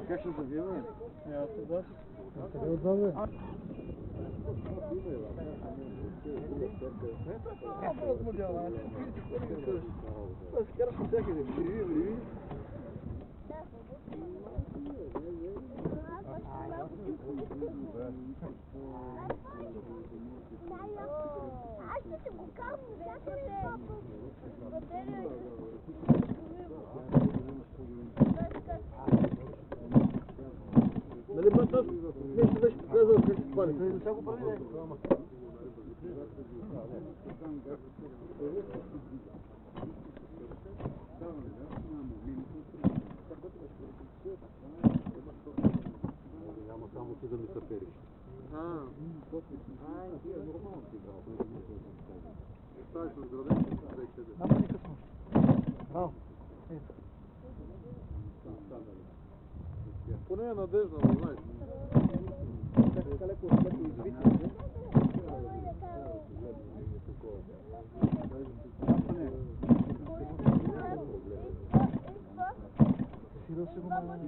Как ще завива? Няма се да. Къде отзаве? Аз ще го казвам, всякъде батерия. Нали бъдат нещо беше показал как се пали? Не са го прави, не? Няма само ти да ми съпериш. Нормално си играл. Ставиш на граден, Няма никакъв нощ. Браво. поне е надежда, да знаеш. Така леко извитите. Сирил се го май.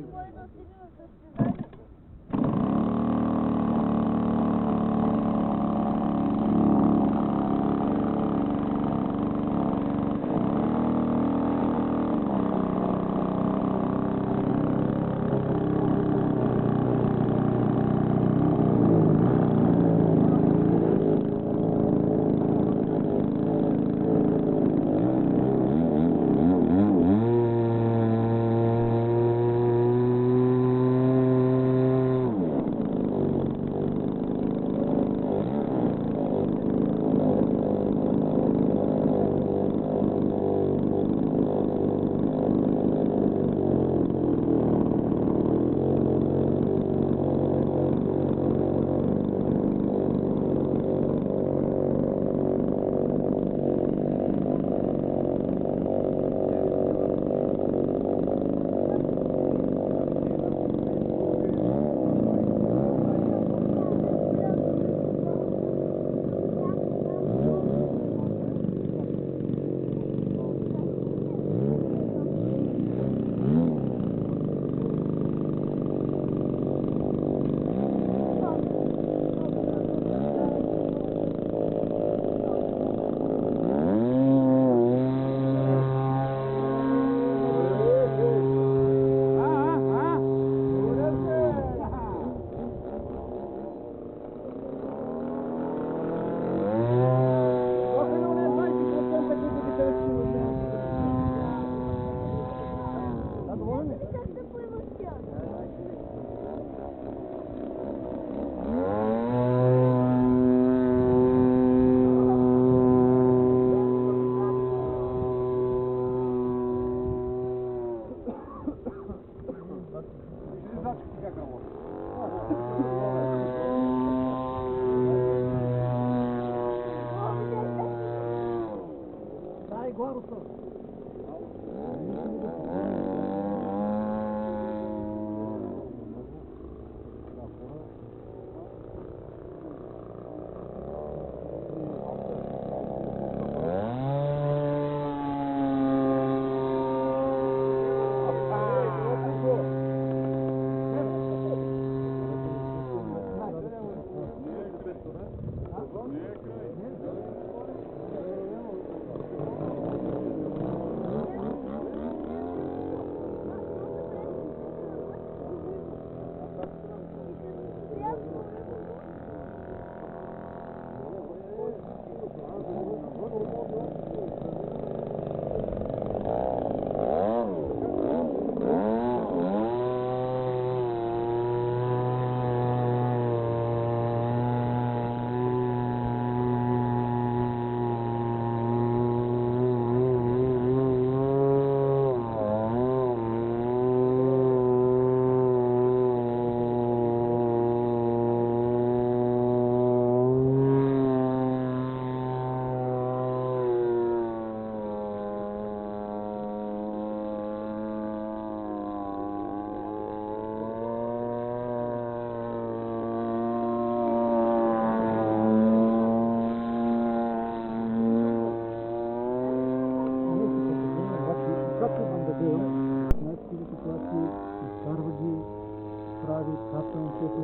прави капта на момчето.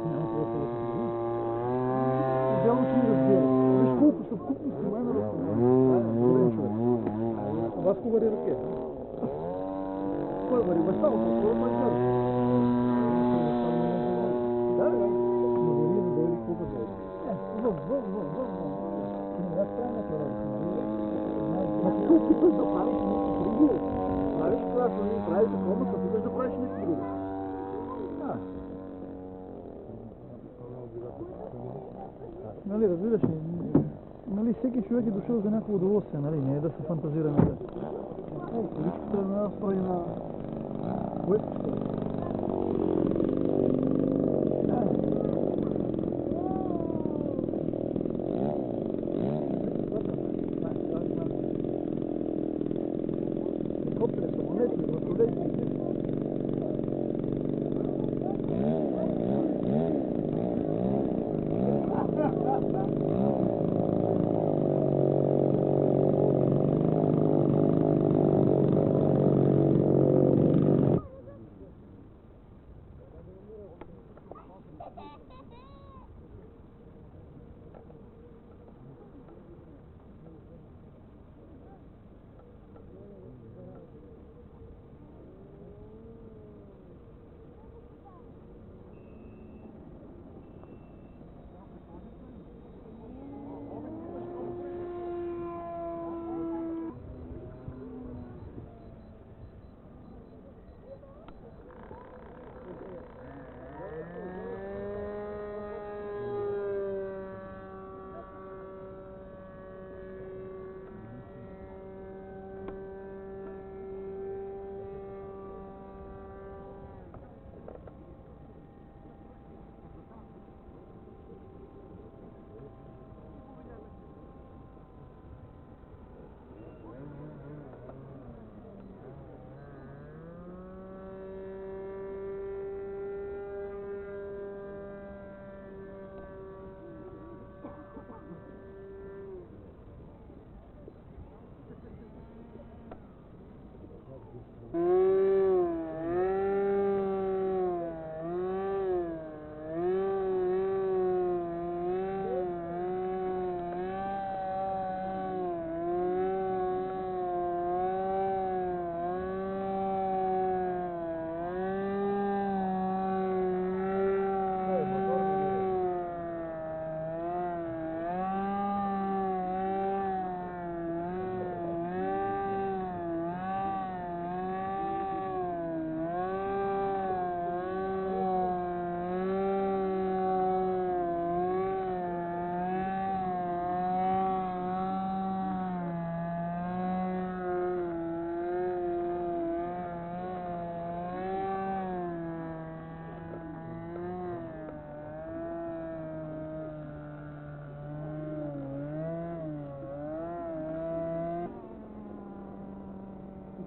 Няма какво да се види. Идеално, че ми разбира. Виж колко съвкупности има на разпорен човек. А вас кога вари ръке? Кой вари? Баща му, какво да кажа? Да, да. Но вари да дойде колко да дойде. Не, аз трябва да правя. А ти се опиташ да правиш нещо друго. Правиш това, че не правиш такова, но се опиташ да правиш нещо друго. Нали, разбираш ли, нали, всеки човек е дошъл за някакво удоволствие, нали, не е да се фантазираме да... Количката на нас прави на... Което ще е? Коптере, самолети, въртолети.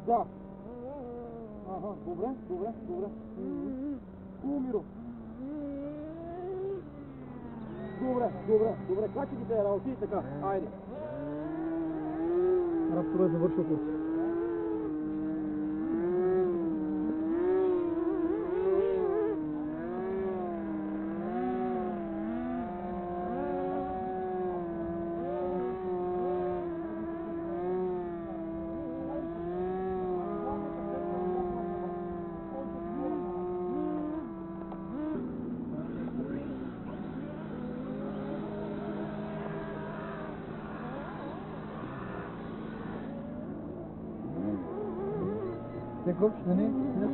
Да. Ага, добре, добре, добре. Хубаво, Добре, добре, добре. Качи ги тези работи и така. Айде. Раптора е завършил курс. Те копчета не, не.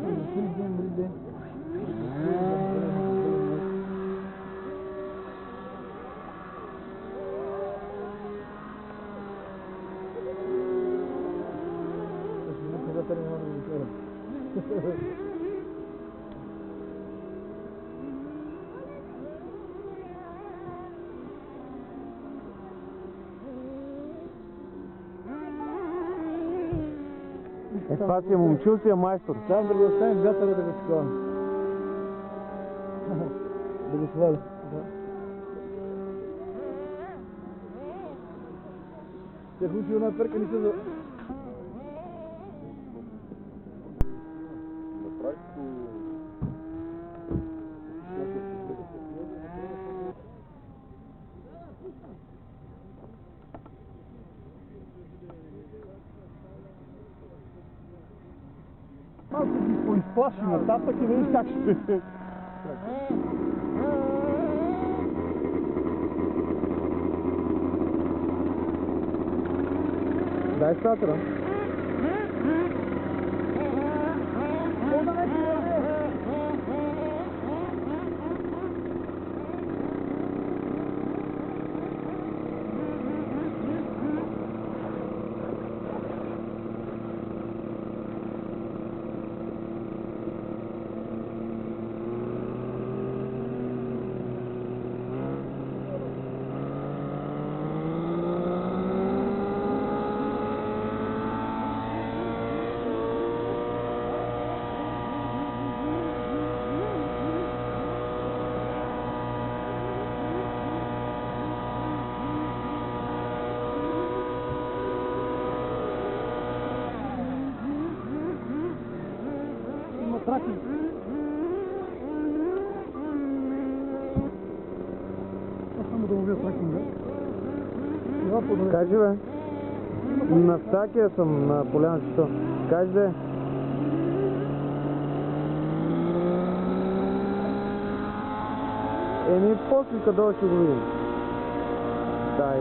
Това си е момчил, си е майстор. Там да го оставим вятъра да го такова. Да го сваля. Те хучи една перка ни се за... На практику плаши нататък и видиш как ще... Дай статера. Тракинг. Аз само да ловя тракинга. Кажи бе. На всякия съм на полянчето. Кажи де. Еми после къде ще го видим. Дай.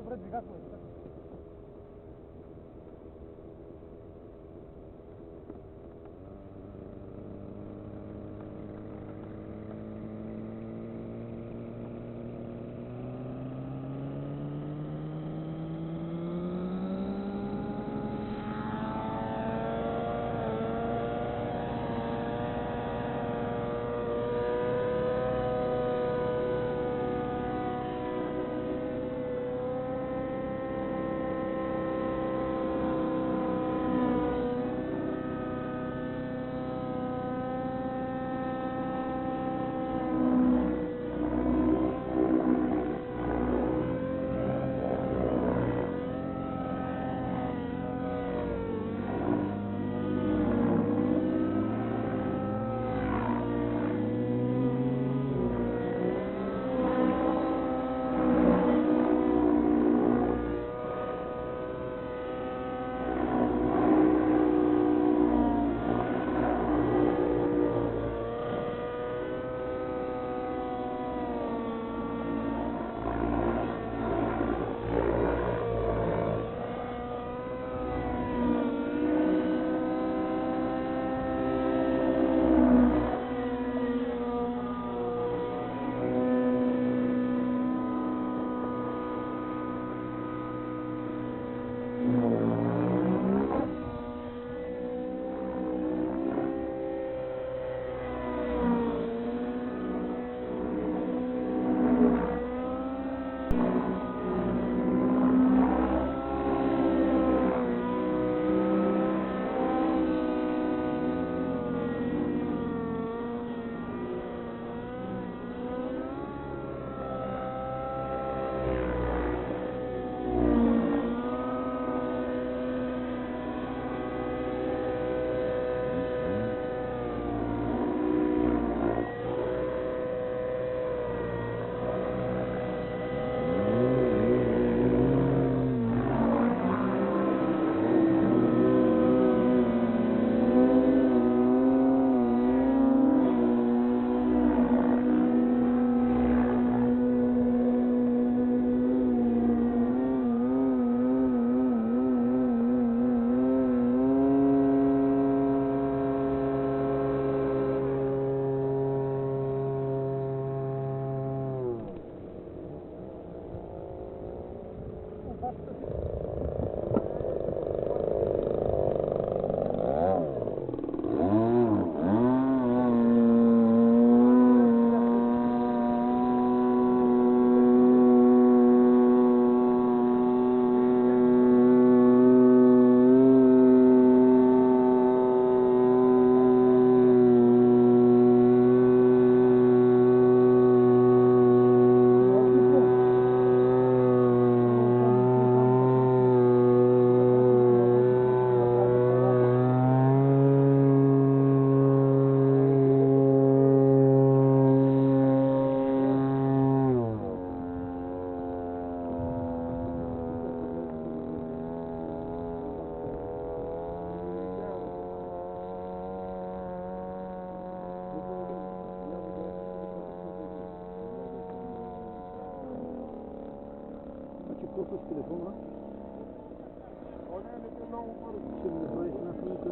добре двигател. Колко с телефона? Ще ми направиш една снимка.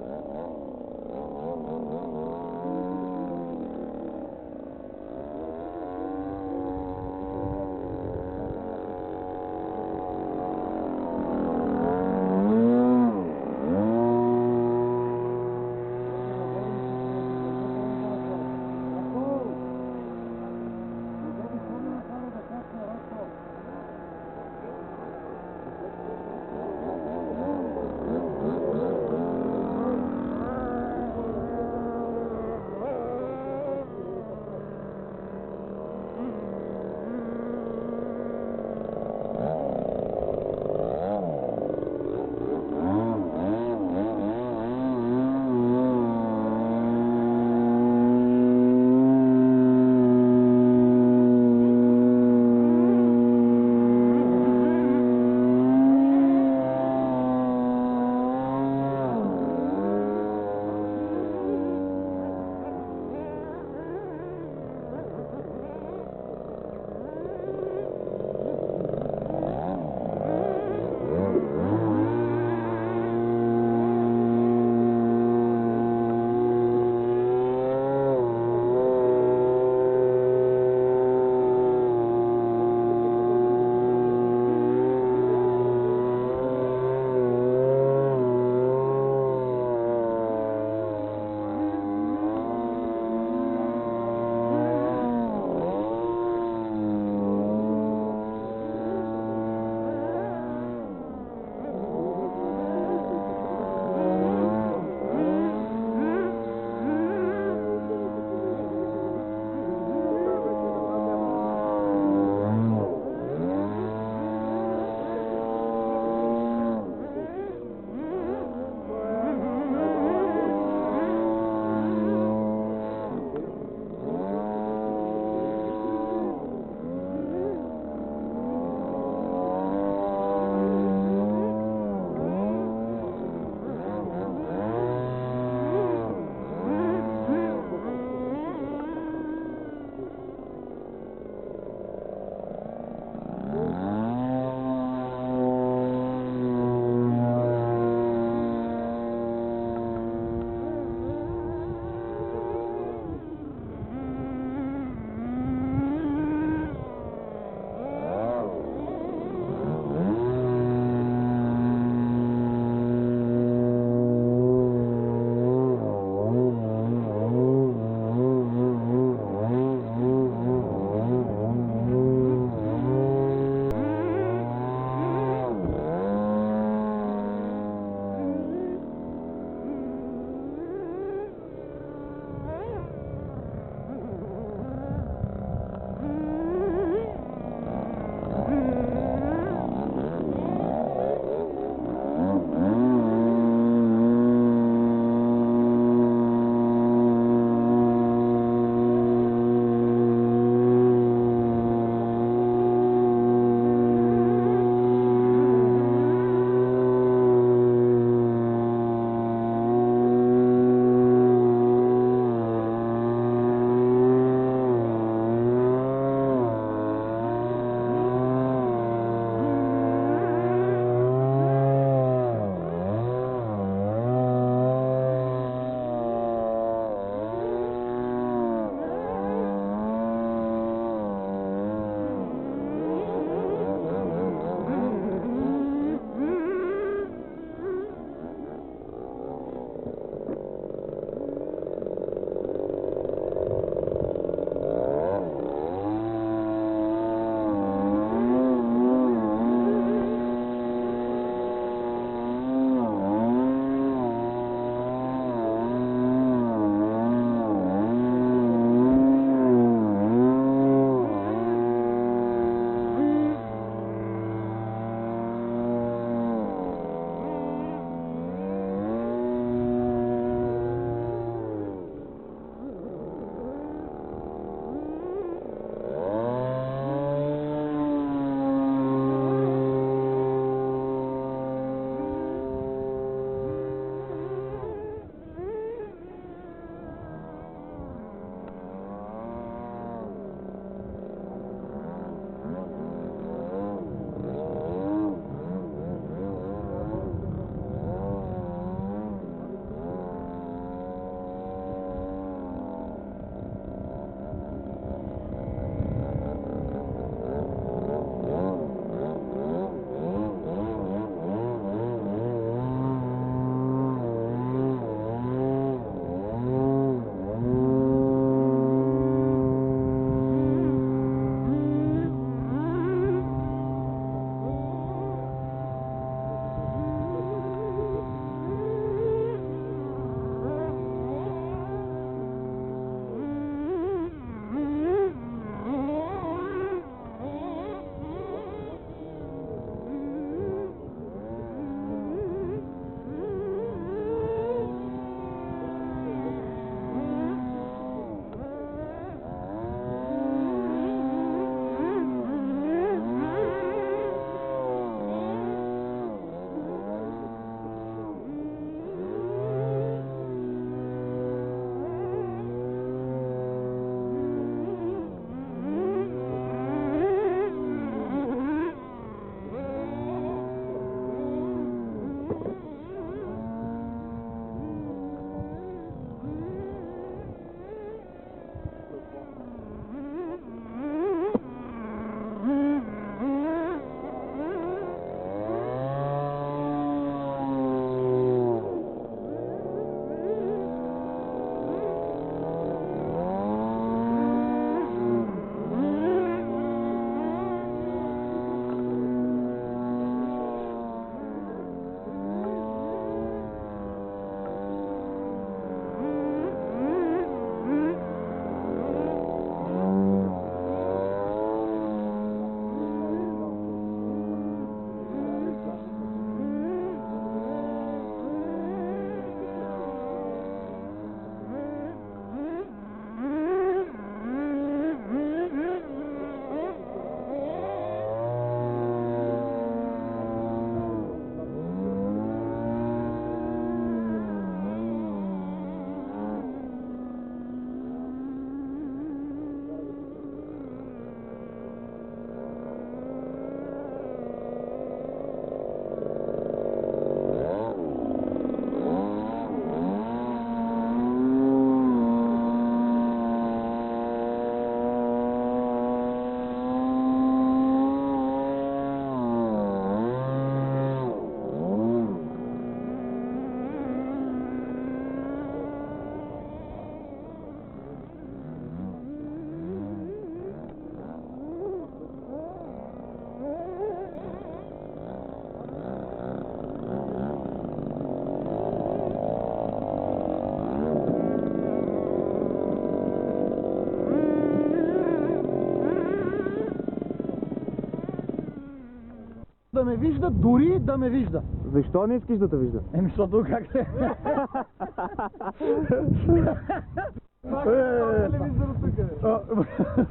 да ме вижда, дори да ме вижда. Защо не искаш да те вижда? Защото как се...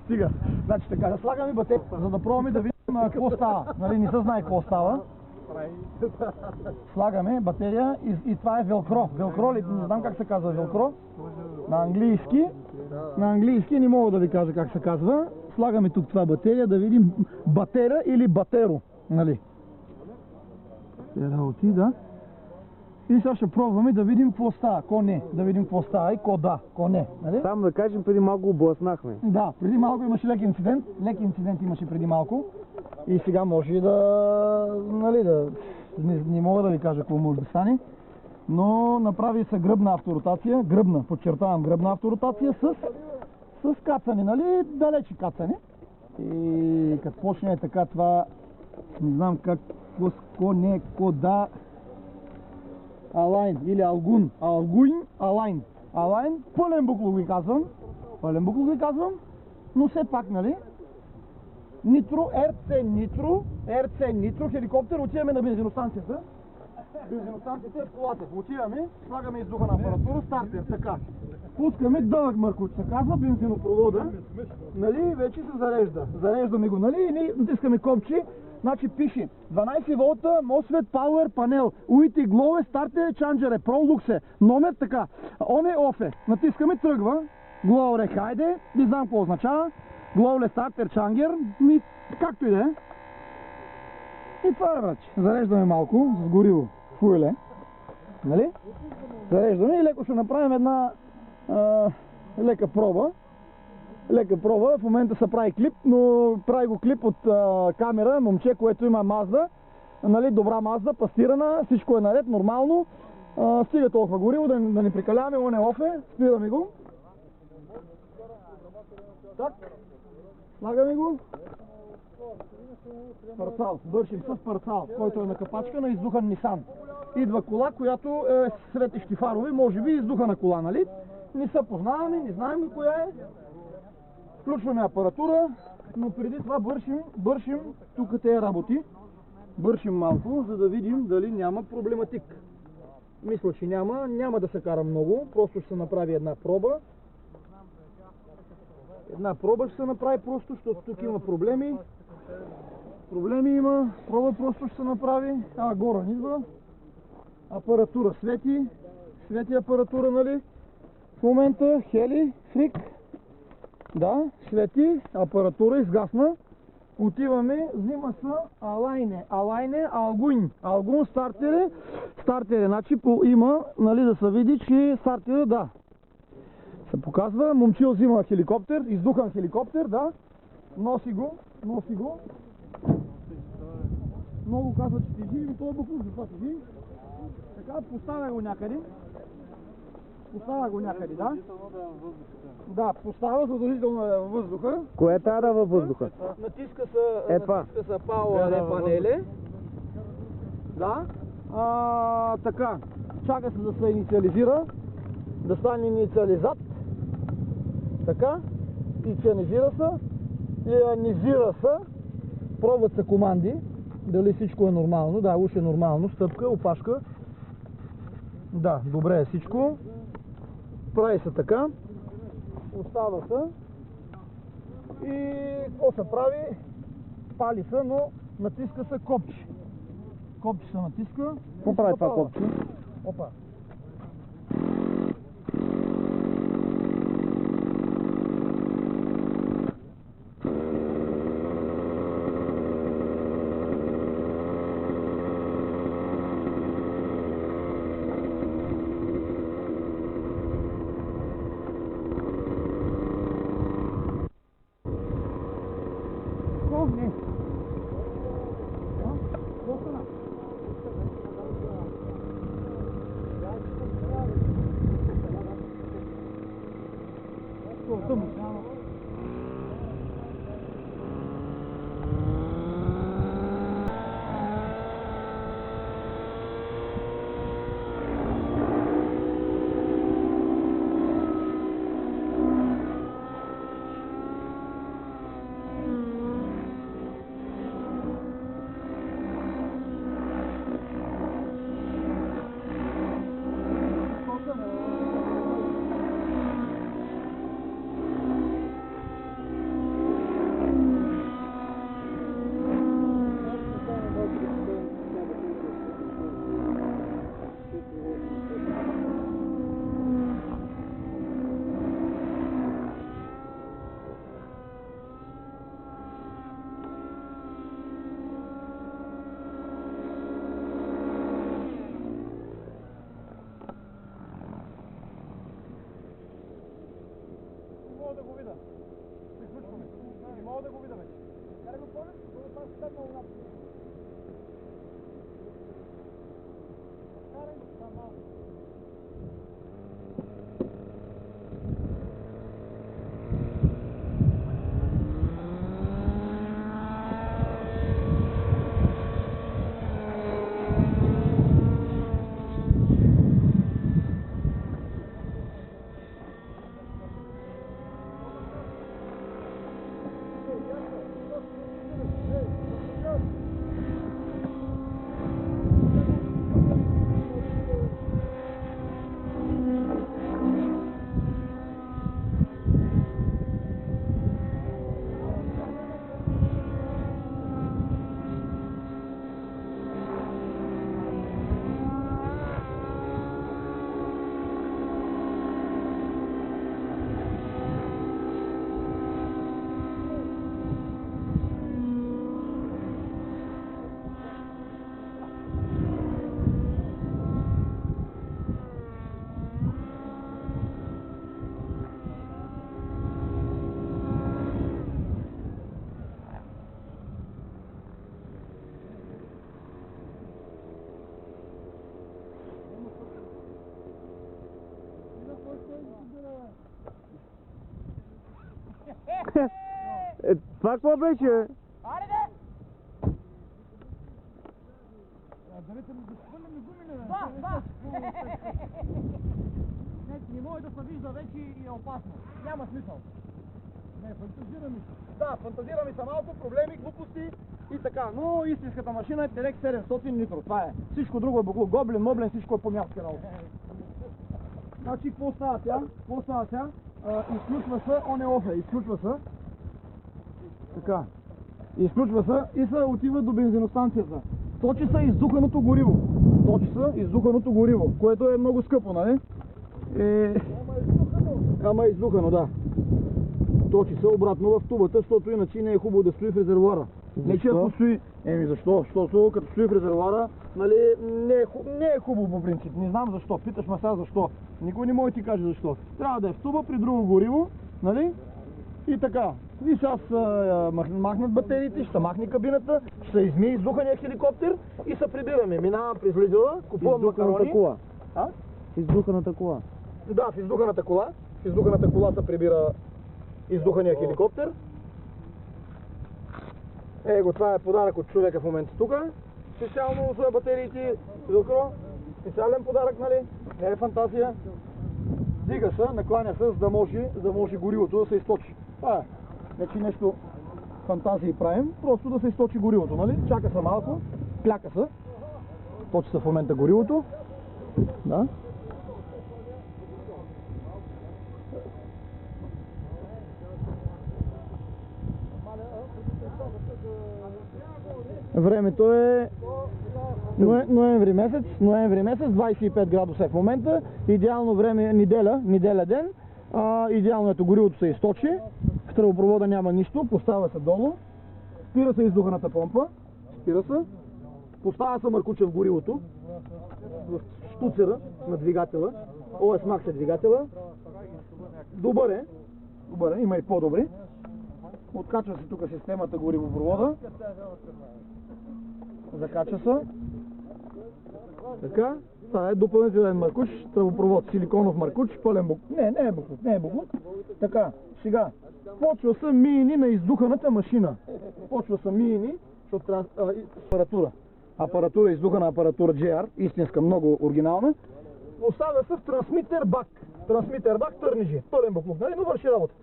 Стига. Значи така, да слагаме батерия, за да пробваме да видим какво става. Нали, не се знае какво става. Слагаме батерия и това е велкро. Велкро ли? Не знам как се казва велкро. На английски. На английски не мога да ви кажа как се казва. Слагаме тук това батерия, да видим батера или батеро. Нали? Работи, да. И сега ще пробваме да видим какво става, ко не, да видим какво става и ко да, ко не. Нали? Само да кажем, преди малко облъснахме. Да, преди малко имаше лек инцидент имаше преди малко и сега може да, нали, не мога да ви кажа какво може да стане, но направи се гръбна авторотация, подчертавам гръбна авторотация с кацане, нали, далече кацане. И като почне така това, не знам как, ко не, ко да, алайн или алайн. Алайн, пълен буклук ви казвам, но все пак, нали? Нитро, РЦ Нитро, хеликоптер, отиваме на бензиностанцията. Бензиностанцията е в колата. Отиваме, слагаме издухана апаратура, стартер, така. Пускаме дълъг мъркуч, се казва бензинопровода, нали, вече се зарежда. Зареждаме го, нали, и ние натискаме копче, значи пише 12 волта, MOSFET, Power, панел, UIT, глове, стартер, чанджере, ProLux, номер, така. Он е, оф е. Натискаме, тръгва. Глове, хайде, не знам какво означава. Глове, стартер, чангер, както и да е. И това е, брачи. Зареждаме малко с гориво, фуеле. Нали? Зареждаме и леко ще направим една лека проба. В момента се прави клип, но прави го клип от камера, момче, което има Мазда. Нали, добра Мазда, пастирана, всичко е наред, нормално. Стига толкова гориво, да не прекаляваме, он е офе, спираме го. Так, слагаме го. Парцал, вършим с парцал, който е на капачка на издухан Нисан. Идва кола, която е светещи фарове, може би издухана кола, нали? Не се познаваме, не знаем коя е. Включваме апаратура, но преди това бършим тук тези работи. Бършим малко, за да видим дали няма проблематик. Мисля, че няма да се кара много, просто ще се направи една проба. Една проба ще се направи просто, защото тук има проблеми. Проблеми има, проба просто ще се направи. Горе идва. Апаратура свети апаратура, нали? В момента хели, фрик. Да, свети, апаратура изгасна. Отиваме, взима се алайне, алгун стартере, значи има, нали, да се види, че стартере, да, се показва. Момчил взима хеликоптер, издухан хеликоптер, да, носи го. Много казва, че тежи, и това е буклук, за това тежи. Така, поставя го някъде, да. Да, поставя задължително във въздуха. Кое трябва да във въздуха? Натиска се Power панеле. Да. Така, чака се да се инициализира, да стане инициализат. Така, ионизира се, пробват се команди, дали всичко е нормално. Да, уж е нормално, стъпка, опашка. Да, добре е всичко. Прави се така, остава се и какво се прави? Пали се, но натиска се копче. Копче се натиска. Какво прави това копче? Опа. Това какво беше? Дайте ми да хвърляме гумите, не може да се вижда вече и е опасно. Няма смисъл. Не, фантазираме се. Да, фантазираме се малко, проблеми, глупости и така. Но истинската машина е Телек 700 нитро. Това е. Всичко друго е буклук. Гоблин, моблен, всичко е по място. Значи, какво става сега? Изключва се, он е оф, изключва се. Така. Изключва се и се отива до бензиностанцията. Точи се издуханото гориво. Което е много скъпо, нали? Ама издухано, да. Точи се обратно в тубата, защото иначе не е хубаво да стои в резервуара. Не че ако стои... защо? Защото като стои в резервуара, нали, не е хубаво по принцип. Не знам защо. Питаш ме сега защо. Никой не може да ти каже защо. Трябва да е в туба при друго гориво, нали? И така. И сега махнат батериите, ще махне кабината, ще се измие издухания хеликоптер и се прибираме. Минавам през Лидъла, купувам макарони. Кола. А? Издуханата кола. Да, в издуханата кола. В издуханата кола се прибира издухания хеликоптер. Его, това е подарък от човека в момента тук. Специално за батериите, Велкро. Специален подарък, нали? Не е фантазия. Дига се, накланя се, за да може горивото да се източи. Това е. Значи нещо фантазии правим, просто да се източи горивото, нали? Чака се малко, кляка се. Точи се в момента горивото. Да. Времето е ноември месец, 25 градуса е в момента, идеално време неделя ден, идеално ето горивото се източи, в тръбопровода няма нищо, поставя се долу, спира се издуханата помпа, поставя се маркуча в горивото, в штуцера на двигателя, ОС Max е двигателя, добър е, има и по-добри. Откачва се тук системата горивопровода. Закача се. Така. Това е допълнителен маркуч, тръбопровод, силиконов маркуч, пълен буклук. Не е буклук. Така, сега. Почва са миени на издуханата машина. Защото трябва апаратура, издухана апаратура GR, истинска, много оригинална. Оставя се в трансмитер бак. Търнижи. Пълен буклук, нали? Но върши работа.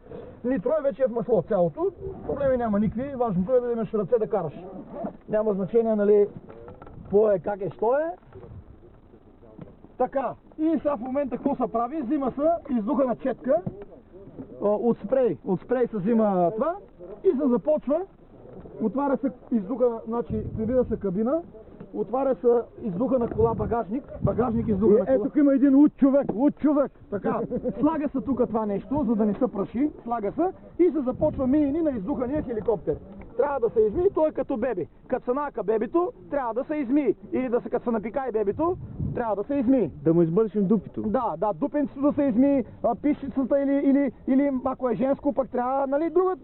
Нитро е вече в масло цялото. Проблеми няма никакви. Важното е да имаш ръце да караш. Няма значение, нали, какво е, как е, що е. Така. И сега в момента какво се прави? Взима се издухана четка. От спрей се взима това. И се започва. Отваря се издухана, значи прибира се кабина. Отваря се издухана кола багажник издухана кола. Ето тук има един луд човек. Така, слага се тук това нещо, за да не се праши, слага се и се започва миени на издухания хеликоптер. Трябва да се измие, той е като беби. Като се нака бебито, трябва да се измие. Или като се напикае бебито, трябва да се измие. Да му избършим дупито. Да, дупенцето да се измие, пишчицата или ако е женско, пък трябва, нали, друга.